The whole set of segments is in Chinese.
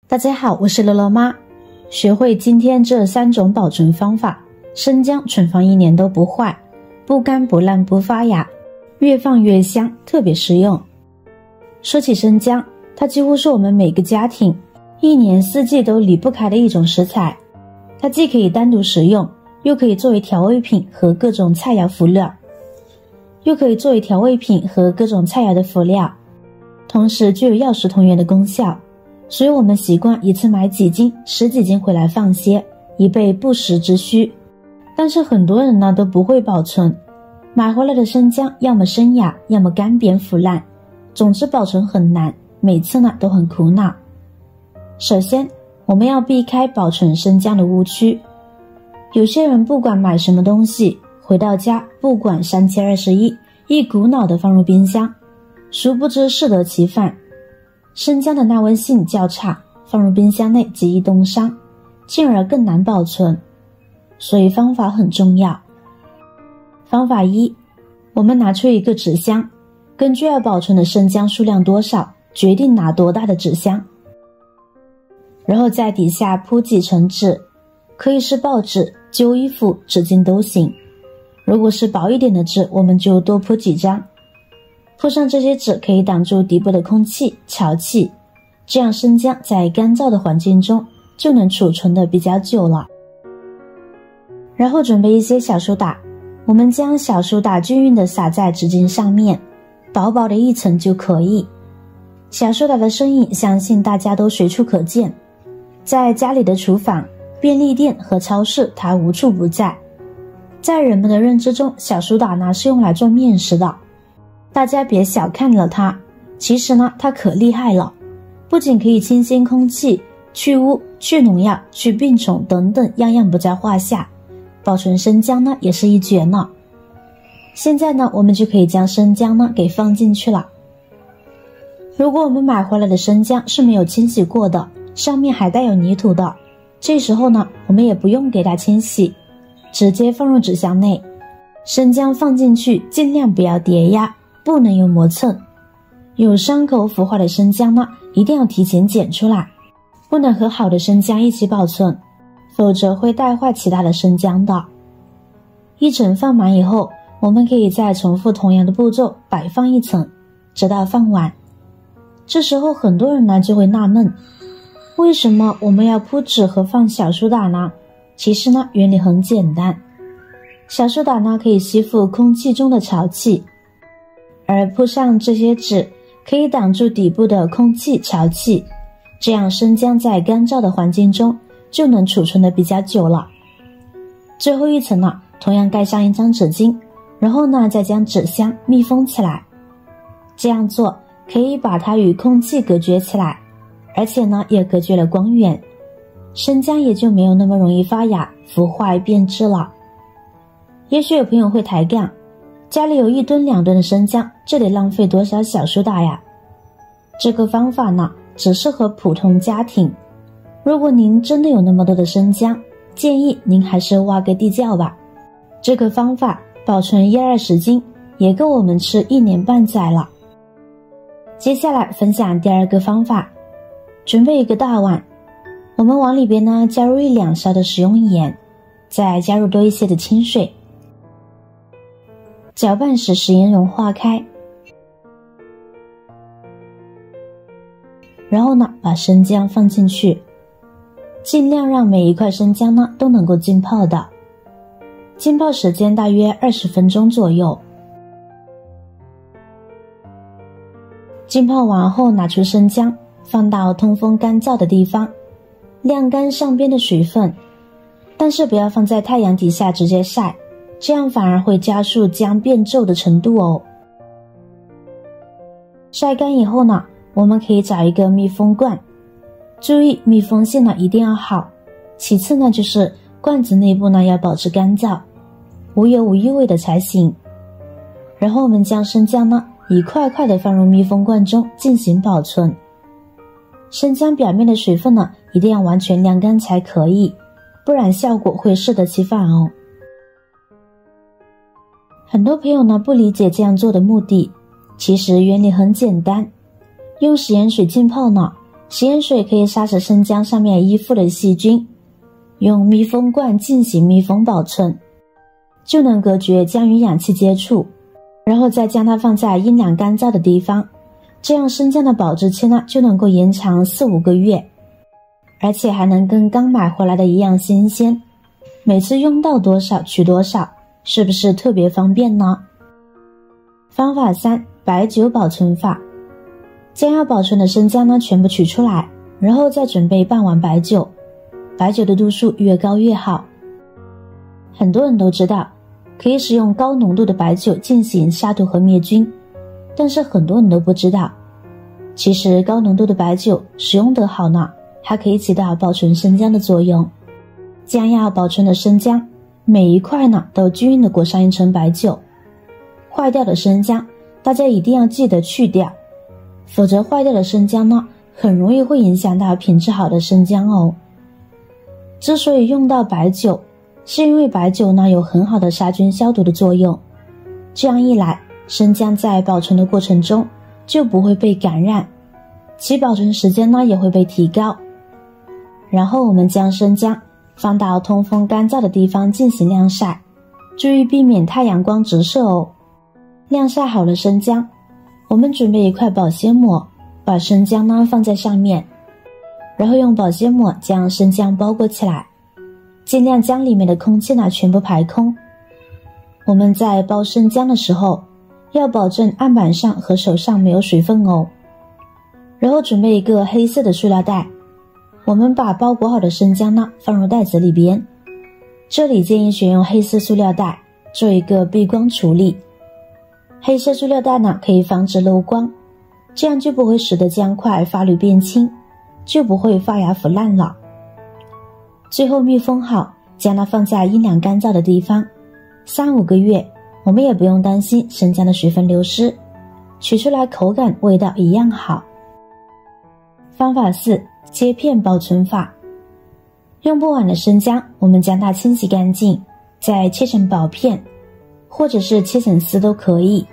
大家好，我是乐乐妈。学会今天这3种保存方法，生姜存放1年都不坏，不干不烂不发芽，越放越香，特别实用。说起生姜，它几乎是我们每个家庭1年4季都离不开的一种食材。它既可以单独食用，又可以作为调味品和各种菜肴辅料，同时具有药食同源的功效。所以我们习惯一次买几斤、10几斤回来放些，以备不时之需。但是很多人呢都不会保存，买回来的生姜要么生芽，要么干扁腐烂，总之保存很难，每次呢都很苦恼。首先，我们要避开保存生姜的误区。有些人不管买什么东西，回到家不管3七21，一股脑地放入冰箱，殊不知适得其反。生姜的耐温性较差，放入冰箱内极易冻伤，进而更难保存。所以方法很重要。方法1，我们拿出一个纸箱，根据要保存的生姜数量多少，决定拿多大的纸箱。然后在底下铺几层纸，可以是报纸、旧衣服、纸巾都行。如果是薄一点的纸，我们就多铺几张。铺上这些纸可以挡住底部的空气、潮气，这样生姜在干燥的环境中就能储存的比较久了。然后准备一些小苏打，我们将小苏打均匀地撒在纸巾上面，薄薄的一层就可以。小苏打的身影相信大家都随处可见，在家里的厨房、便利店和超市它无处不在。在人们的认知中，小苏打呢是用来做面食的。大家别小看了它，其实呢它可厉害了，不仅可以清新空气、去污、去农药、去病虫等等，样样不在话下。保存生姜呢也是一绝呢。现在呢我们就可以将生姜呢给放进去了。如果我们买回来的生姜是没有清洗过的，上面还带有泥土的，这时候呢我们也不用给它清洗，直接放入纸箱内。生姜放进去尽量不要叠压，不能有磨蹭。有伤口腐坏的生姜呢一定要提前捡出来，不能和好的生姜一起保存，否则会带坏其他的生姜的。一层放满以后，我们可以再重复同样的步骤摆放一层，直到放完。这时候很多人呢就会纳闷，为什么我们要铺纸和放小苏打呢？其实呢原理很简单，小苏打呢可以吸附空气中的潮气，而铺上这些纸可以挡住底部的空气潮气，这样生姜在干燥的环境中就能储存的比较久了。最后一层呢，同样盖上一张纸巾，然后呢再将纸箱密封起来。这样做可以把它与空气隔绝起来，而且呢也隔绝了光源，生姜也就没有那么容易发芽、腐坏变质了。也许有朋友会抬杠，家里有1吨2吨的生姜，这得浪费多少小苏打呀？这个方法呢只适合普通家庭，如果您真的有那么多的生姜，建议您还是挖个地窖吧。这个方法保存10-20斤也够我们吃1年半载了。接下来分享第2个方法，准备一个大碗，我们往里边呢加入1-2勺的食用盐，再加入多一些的清水，搅拌使盐融化开，然后呢把生姜放进去，尽量让每一块生姜呢都能够浸泡的，浸泡时间大约20分钟左右。浸泡完后拿出生姜，放到通风干燥的地方，晾干上边的水分，但是不要放在太阳底下直接晒，这样反而会加速姜变皱的程度哦。晒干以后呢，我们可以找一个密封罐，注意密封性呢一定要好，其次呢就是罐子内部呢要保持干燥，无油无异味的才行。然后我们将生姜呢一块块的放入密封罐中进行保存。生姜表面的水分呢一定要完全晾干才可以，不然效果会适得其反哦。很多朋友呢不理解这样做的目的，其实原理很简单，用食盐水浸泡呢，食盐水可以杀死生姜上面依附的细菌，用密封罐进行密封保存，就能隔绝姜与氧气接触，然后再将它放在阴凉干燥的地方，这样生姜的保质期呢就能够延长4-5个月，而且还能跟刚买回来的一样新鲜，每次用到多少取多少，是不是特别方便呢？方法3，白酒保存法。将要保存的生姜呢全部取出来，然后再准备半碗白酒，白酒的度数越高越好。很多人都知道可以使用高浓度的白酒进行杀毒和灭菌，但是很多人都不知道，其实高浓度的白酒使用得好呢，还可以起到保存生姜的作用。将要保存的生姜每一块呢都均匀的裹上一层白酒，坏掉的生姜大家一定要记得去掉，否则坏掉的生姜呢很容易会影响到品质好的生姜哦。之所以用到白酒，是因为白酒呢有很好的杀菌消毒的作用，这样一来生姜在保存的过程中就不会被感染，其保存时间呢也会被提高。然后我们将生姜放到通风干燥的地方进行晾晒，注意避免太阳光直射哦。晾晒好了生姜，我们准备一块保鲜膜，把生姜呢放在上面，然后用保鲜膜将生姜包裹起来，尽量将里面的空气呢全部排空。我们在包生姜的时候，要保证案板上和手上没有水分哦。然后准备一个黑色的塑料袋，我们把包裹好的生姜呢放入袋子里边，这里建议选用黑色塑料袋做一个避光处理。黑色塑料袋呢可以防止漏光，这样就不会使得姜块发绿变青，就不会发芽腐烂了。最后密封好，将它放在阴凉干燥的地方，3-5个月，我们也不用担心生姜的水分流失，取出来口感味道一样好。方法4，切片保存法。用不完的生姜，我们将它清洗干净，再切成薄片，或者是切成丝都可以，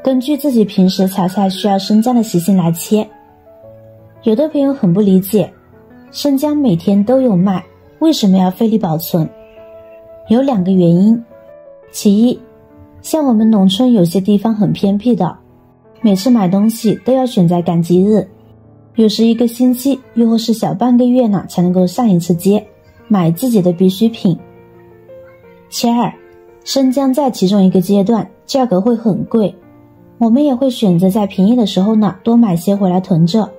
根据自己平时炒菜需要生姜的习性来切。有的朋友很不理解，生姜每天都有卖，为什么要费力保存？有2个原因。其一，像我们农村有些地方很偏僻的，每次买东西都要选在赶集日，有时1个星期又或是小半个月呢才能够上一次街，买自己的必需品。其二，生姜在其中一个阶段价格会很贵，我们也会选择在便宜的时候呢多买些回来囤着，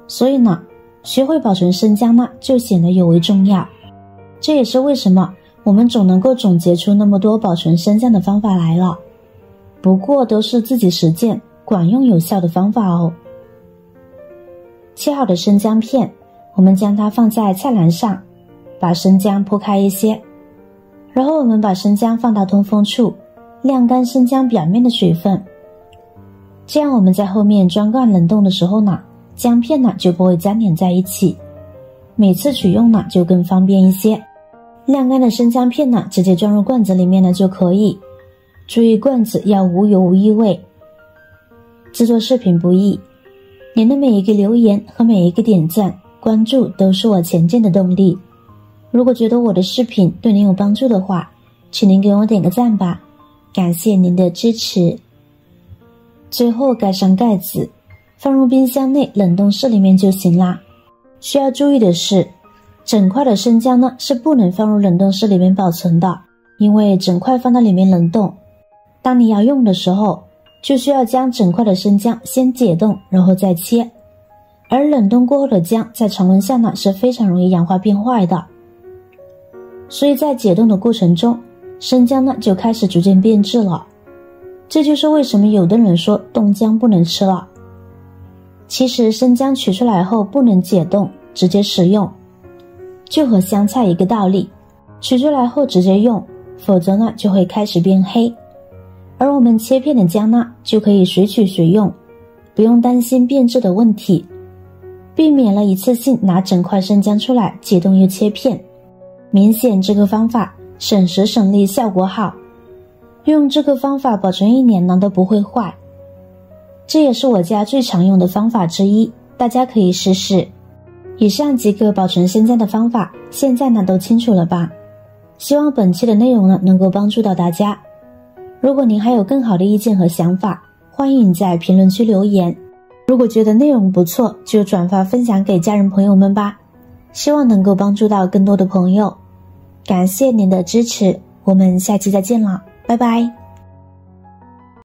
所以呢学会保存生姜呢就显得尤为重要。这也是为什么我们总能够总结出那么多保存生姜的方法来了，不过都是自己实践管用有效的方法哦。切好的生姜片，我们将它放在菜篮上，把生姜剖开一些，然后我们把生姜放到通风处，晾干生姜表面的水分，这样我们在后面装罐冷冻的时候呢，姜片呢就不会粘连在一起，每次取用呢就更方便一些。晾干的生姜片呢直接装入罐子里面呢就可以，注意罐子要无油无异味。制作视频不易，您的每一个留言和每一个点赞关注都是我前进的动力。如果觉得我的视频对您有帮助的话，请您给我点个赞吧，感谢您的支持。最后盖上盖子，放入冰箱内冷冻室里面就行啦。需要注意的是，整块的生姜呢是不能放入冷冻室里面保存的，因为整块放到里面冷冻，当你要用的时候就需要将整块的生姜先解冻然后再切，而冷冻过后的姜在常温下呢是非常容易氧化变坏的，所以在解冻的过程中，生姜呢就开始逐渐变质了。这就是为什么有的人说冻姜不能吃了。其实生姜取出来后不能解冻直接食用，就和香菜一个道理，取出来后直接用，否则呢就会开始变黑。而我们切片的姜呢就可以随取随用，不用担心变质的问题，避免了一次性拿整块生姜出来解冻又切片。明显这个方法省时省力，效果好，用这个方法保存1年呢都不会坏，这也是我家最常用的方法之一，大家可以试试。以上几个保存生姜的方法，现在呢都清楚了吧？希望本期的内容呢能够帮助到大家。如果您还有更好的意见和想法，欢迎在评论区留言。如果觉得内容不错，就转发分享给家人朋友们吧，希望能够帮助到更多的朋友。感谢您的支持，我们下期再见了，拜拜。